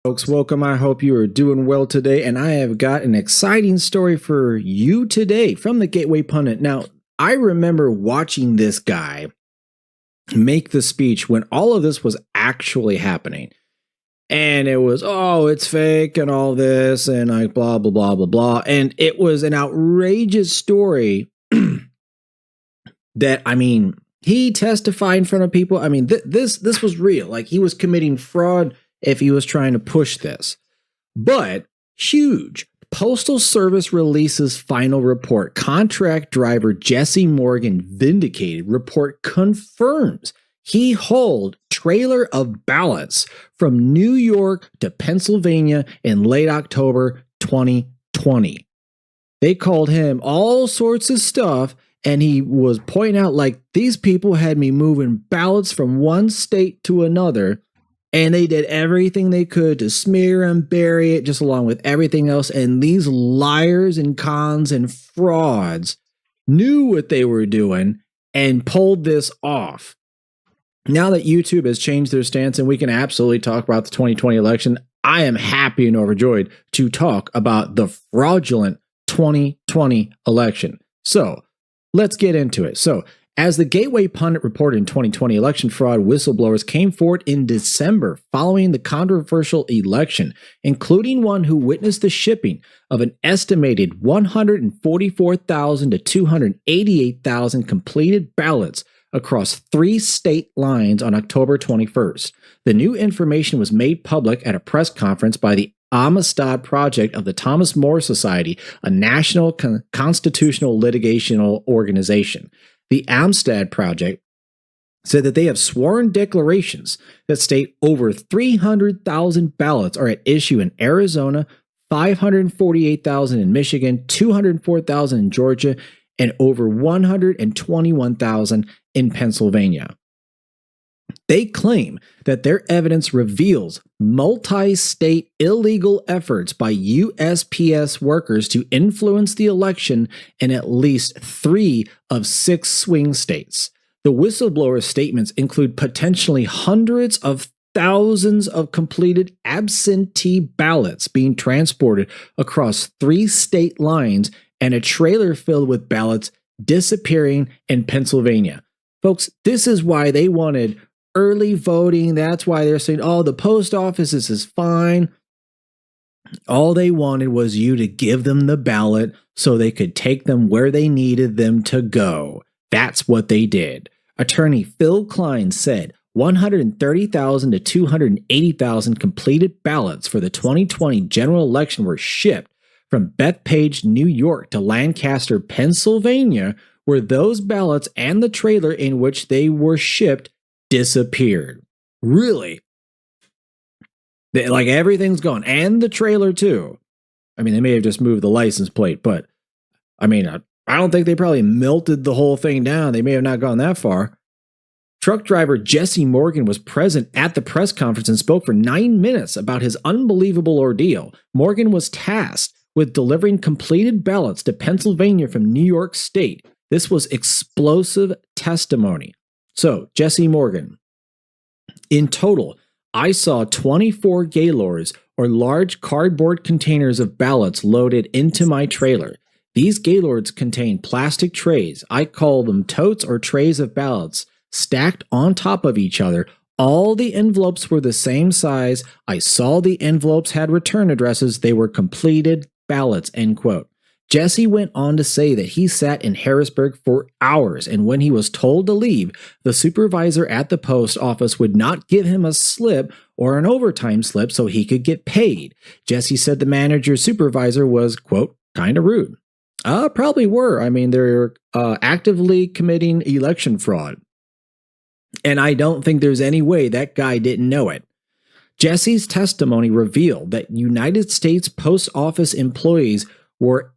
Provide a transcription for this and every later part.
Folks, welcome. I hope you are doing well today, and I have got an exciting story for you today from the Gateway Pundit. Now, I remember watching this guy make the speech when all of this was actually happening, and it was, oh, it's fake and all this, and like blah, blah, blah, blah, blah, and it was an outrageous story that, I mean, he testified in front of people. I mean, this was real. Like, he was committing fraud if he was trying to push this. But huge. Postal Service releases final report. Contract driver Jesse Morgan vindicated. Report confirms he hauled trailer of ballots from New York to Pennsylvania in late October 2020. They called him all sorts of stuff, and he was pointing out, like, these people had me moving ballots from one state to another, and they did everything they could to smear and bury it, just along with everything else. And these liars and cons and frauds knew what they were doing and pulled this off. Now that YouTube has changed their stance and we can absolutely talk about the 2020 election, I am happy and overjoyed to talk about the fraudulent 2020 election. So let's get into it. So, as the Gateway Pundit reported in 2020, election fraud whistleblowers came forward in December following the controversial election, including one who witnessed the shipping of an estimated 144,000 to 288,000 completed ballots across 3 state lines on October 21st. The new information was made public at a press conference by the Amistad Project of the Thomas More Society, a national constitutional litigational organization. The Amistad Project said that they have sworn declarations that state over 300,000 ballots are at issue in Arizona, 548,000 in Michigan, 204,000 in Georgia, and over 121,000 in Pennsylvania. They claim that their evidence reveals multi-state illegal efforts by USPS workers to influence the election in at least 3 of 6 swing states. The whistleblower statements include potentially hundreds of thousands of completed absentee ballots being transported across 3 state lines and a trailer filled with ballots disappearing in Pennsylvania. Folks, this is why they wanted early voting. That's why they're saying, oh, the post office is fine. All they wanted was you to give them the ballot so they could take them where they needed them to go. That's what they did. Attorney Phil Klein said 130,000 to 280,000 completed ballots for the 2020 general election were shipped from Bethpage, New York to Lancaster, Pennsylvania, where those ballots and the trailer in which they were shipped disappeared. Really? Like, everything's gone. And the trailer too. I mean, they may have just moved the license plate, but I mean, I don't think they probably melted the whole thing down. They may have not gone that far. Truck driver Jesse Morgan was present at the press conference and spoke for 9 minutes about his unbelievable ordeal. Morgan was tasked with delivering completed ballots to Pennsylvania from New York State. This was explosive testimony. So, Jesse Morgan, in total, I saw 24 gaylords, or large cardboard containers of ballots, loaded into my trailer. These gaylords contain plastic trays. I call them totes or trays of ballots, stacked on top of each other. All the envelopes were the same size. I saw the envelopes had return addresses. They were completed ballots, end quote. Jesse went on to say that he sat in Harrisburg for hours, and when he was told to leave, the supervisor at the post office would not give him a slip or an overtime slip so he could get paid. Jesse said the manager supervisor was, quote, kind of rude. Probably were. I mean, they're actively committing election fraud. And I don't think there's any way that guy didn't know it. Jesse's testimony revealed that United States Post Office employees were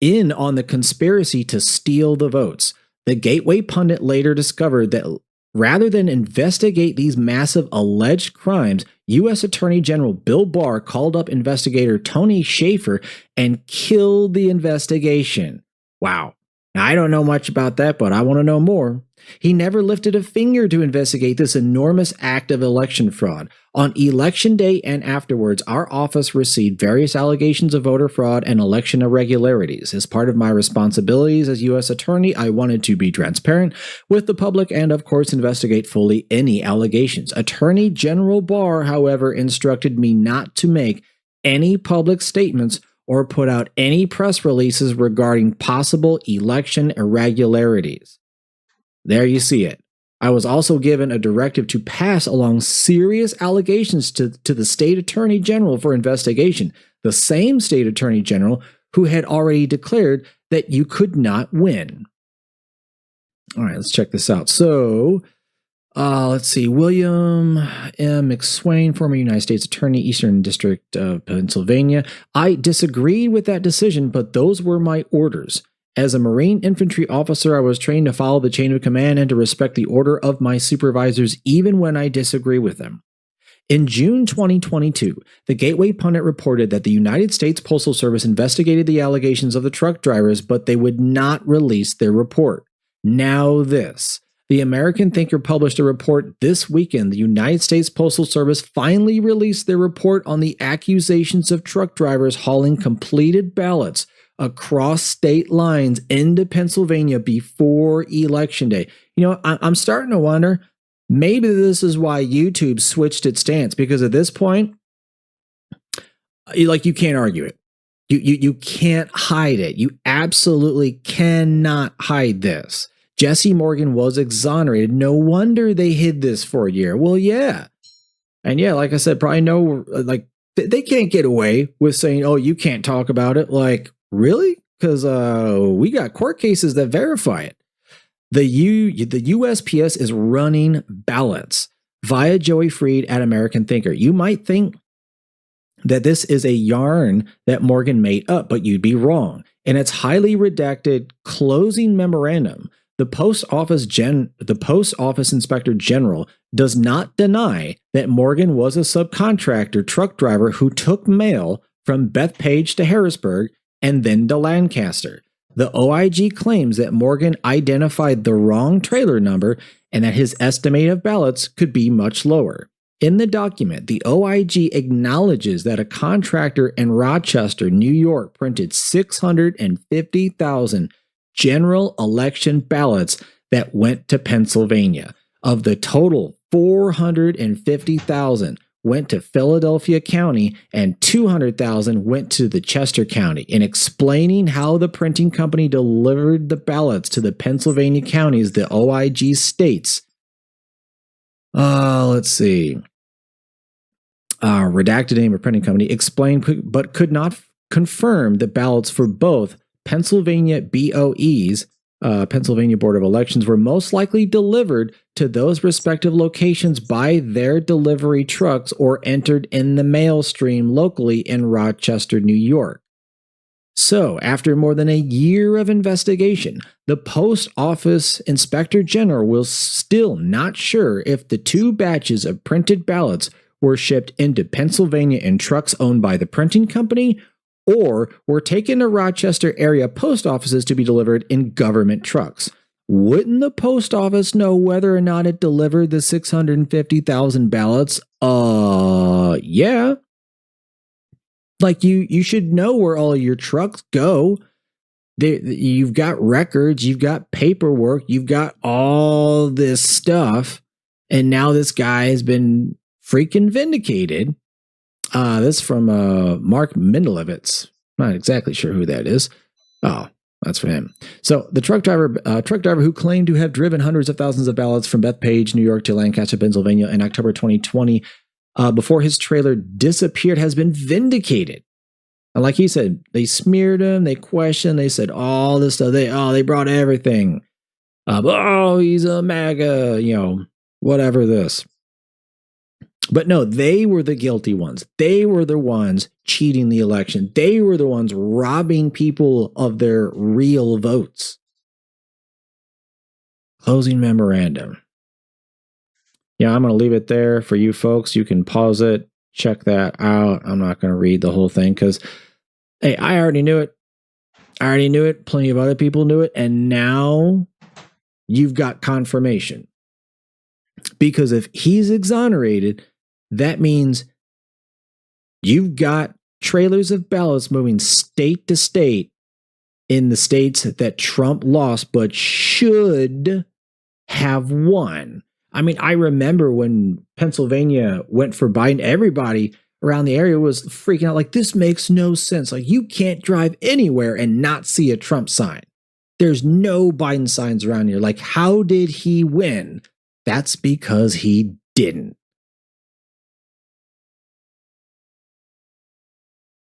in on the conspiracy to steal the votes. The Gateway Pundit later discovered that rather than investigate these massive alleged crimes, U.S. Attorney General Bill Barr called up investigator Tony Schaefer and killed the investigation. Wow. Now, I don't know much about that, but I want to know more. He never lifted a finger to investigate this enormous act of election fraud. On election day and afterwards, our office received various allegations of voter fraud and election irregularities. As part of my responsibilities as U.S. Attorney, I wanted to be transparent with the public and, of course, investigate fully any allegations. Attorney General Barr, however, instructed me not to make any public statements or put out any press releases regarding possible election irregularities. There you see it. I was also given a directive to pass along serious allegations to the state attorney general for investigation, the same state attorney general who had already declared that you could not win. All right, let's check this out. So, let's see. William M. McSwain, former United States Attorney, Eastern District of Pennsylvania. I disagreed with that decision, but those were my orders. As a Marine infantry officer, I was trained to follow the chain of command and to respect the order of my supervisors, even when I disagree with them. In June 2022, the Gateway Pundit reported that the United States Postal Service investigated the allegations of the truck drivers, but they would not release their report. Now this. The American Thinker published a report this weekend. The United States Postal Service finally released their report on the accusations of truck drivers hauling completed ballots across state lines into Pennsylvania before Election Day. You know, I'm starting to wonder, maybe this is why YouTube switched its stance, because at this point, you can't argue it. You can't hide it. You absolutely cannot hide this. Jesse Morgan was exonerated. No wonder they hid this for a year. Well, yeah. And yeah, like I said, probably they can't get away with saying, oh, you can't talk about it. Like, really? Because we got court cases that verify it. The USPS is running ballots via Joey Freed at American Thinker. You might think that this is a yarn that Morgan made up, but you'd be wrong. In its highly redacted closing memorandum, the Post Office Inspector General does not deny that Morgan was a subcontractor truck driver who took mail from Bethpage to Harrisburg and then to Lancaster. The OIG claims that Morgan identified the wrong trailer number and that his estimate of ballots could be much lower. In the document, the OIG acknowledges that a contractor in Rochester, New York, printed 650,000 general election ballots that went to Pennsylvania. Of the total, 450,000 went to Philadelphia County and 200,000 went to the Chester County. In explaining how the printing company delivered the ballots to the Pennsylvania counties, the OIG states, let's see. Redacted name of printing company explained but could not confirm the ballots for both Pennsylvania BOEs, Pennsylvania Board of Elections, were most likely delivered to those respective locations by their delivery trucks or entered in the mail stream locally in Rochester, New York. So, after more than a year of investigation, the Post Office Inspector General was still not sure if the two batches of printed ballots were shipped into Pennsylvania in trucks owned by the printing company or were taken to Rochester area post offices to be delivered in government trucks. Wouldn't the post office know whether or not it delivered the 650,000 ballots? Yeah. Like you should know where all your trucks go. You've got records, you've got paperwork, you've got all this stuff, and now this guy has been freaking vindicated. This from Mark Mendelevitz. Not exactly sure who that is. Oh, that's for him. So the truck driver who claimed to have driven hundreds of thousands of ballots from Bethpage, New York to Lancaster, Pennsylvania in October 2020, before his trailer disappeared, has been vindicated. And like he said, they smeared him, they questioned, they said all this stuff. They brought everything. He's a MAGA, whatever this. But no, they were the guilty ones. They were the ones cheating the election. They were the ones robbing people of their real votes. Closing memorandum. Yeah, I'm going to leave it there for you folks. You can pause it, check that out. I'm not going to read the whole thing because, hey, I already knew it. Plenty of other people knew it. And now you've got confirmation. Because if he's exonerated, that means you've got trailers of ballots moving state to state in the states that Trump lost but should have won. I mean, I remember when Pennsylvania went for Biden, everybody around the area was freaking out like, this makes no sense. Like, you can't drive anywhere and not see a Trump sign. There's no Biden signs around here. Like, how did he win? That's because he didn't.